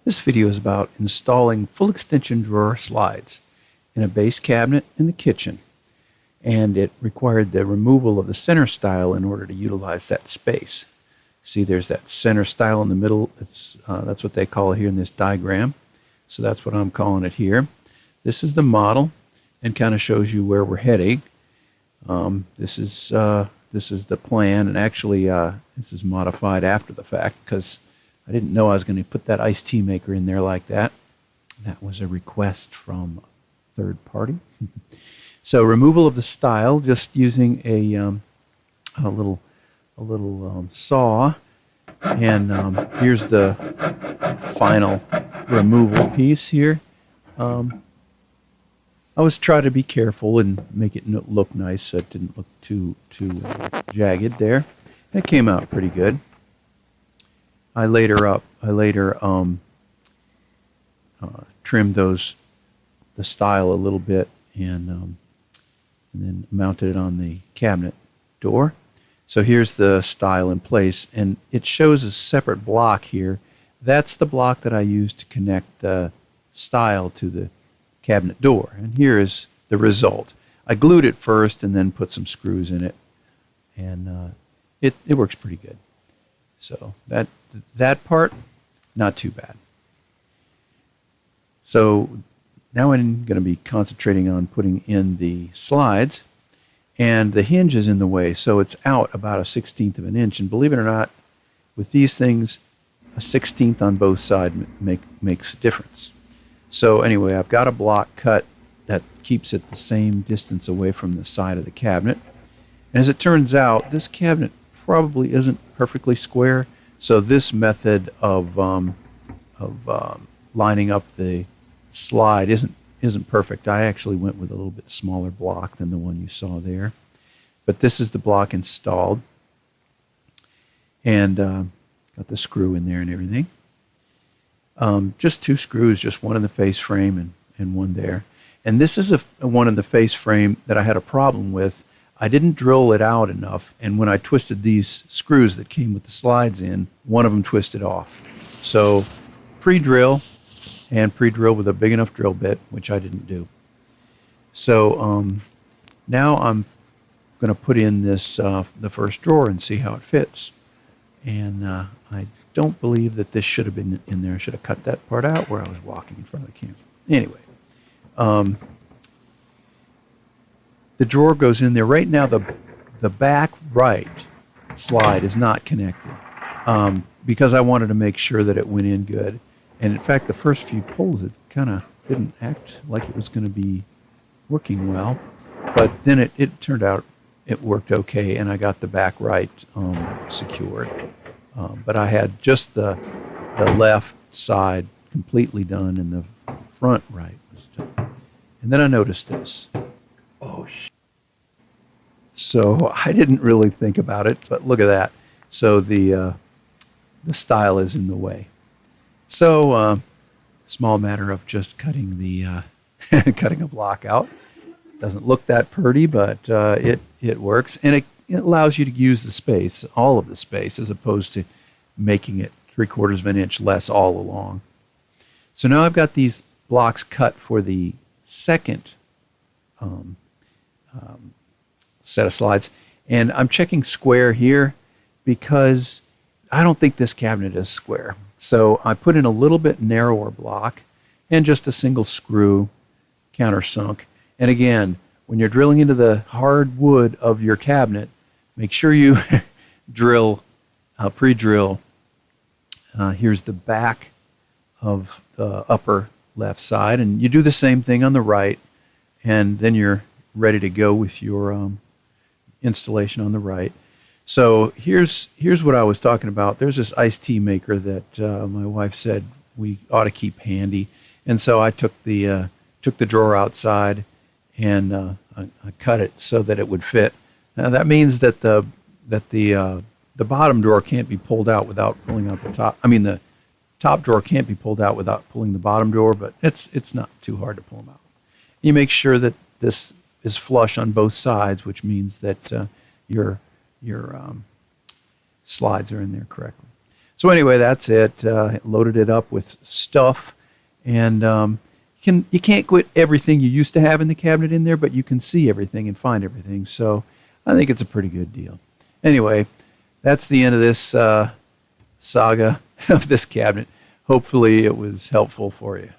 This video is about installing full extension drawer slides in a base cabinet in the kitchen, and it required the removal of the center stile in order to utilize that space. See, there's that center stile in the middle. That's what they call it here in this diagram. So that's what I'm calling it here. This is the model and kind of shows you where we're heading. This is the plan, and actually this is modified after the fact because I didn't know I was going to put that iced tea maker in there like that. That was a request from a third party. So removal of the stile, just using a little saw, and here's the final removal piece here. I was trying to be careful and make it look nice so it didn't look too jagged there. And it came out pretty good. I later trimmed the stile a little bit and then mounted it on the cabinet door. So here's the stile in place, and it shows a separate block here. That's the block that I used to connect the stile to the cabinet door, and here is the result. I glued it first and then put some screws in it, and it works pretty good. So that part, not too bad. So now I'm going to be concentrating on putting in the slides, and the hinge is in the way, so it's out about 1/16 of an inch. And believe it or not, with these things, 1/16 on both sides makes a difference. So anyway, I've got a block cut that keeps it the same distance away from the side of the cabinet. And as it turns out, this cabinet probably isn't perfectly square, so this method of lining up the slide isn't perfect. I actually went with a little bit smaller block than the one you saw there. But this is the block installed, and got the screw in there and everything. Just 2 screws, just one in the face frame and one there. And this is a one in the face frame that I had a problem with. I didn't drill it out enough, and when I twisted these screws that came with the slides in, one of them twisted off. So pre-drill, and pre-drill with a big enough drill bit, which I didn't do. So now I'm going to put in this the first drawer and see how it fits. And I don't believe that this should have been in there. I should have cut that part out where I was walking in front of the camera. Anyway, the drawer goes in there. Right now, the back right slide is not connected because I wanted to make sure that it went in good. And in fact, the first few pulls, it kind of didn't act like it was going to be working well. But then it turned out it worked okay, and I got the back right secured. But I had just the left side completely done, and the front right was done. And then I noticed this. Oh, so I didn't really think about it, but look at that. So the stile is in the way. So small matter of just cutting the cutting a block out. Doesn't look that pretty, but it works, and it allows you to use the space, all of the space, as opposed to making it 3/4 of an inch less all along. So now I've got these blocks cut for the second set of slides, and I'm checking square here because I don't think this cabinet is square. So I put in a little bit narrower block and just a single screw countersunk. And again, when you're drilling into the hard wood of your cabinet, make sure you drill, pre-drill. Here's the back of the upper left side, and you do the same thing on the right, and then you're ready to go with your installation on the right. So here's what I was talking about. There's this iced tea maker that my wife said we ought to keep handy, and so I took the drawer outside and I cut it so that it would fit. Now that means that the bottom drawer can't be pulled out without pulling out the top. I mean, the top drawer can't be pulled out without pulling the bottom drawer, but it's not too hard to pull them out. You make sure that this is flush on both sides, which means that your slides are in there correctly. So anyway, that's it. Loaded it up with stuff, and you can't put everything you used to have in the cabinet in there, but you can see everything and find everything. So I think it's a pretty good deal. Anyway, that's the end of this saga of this cabinet. Hopefully it was helpful for you.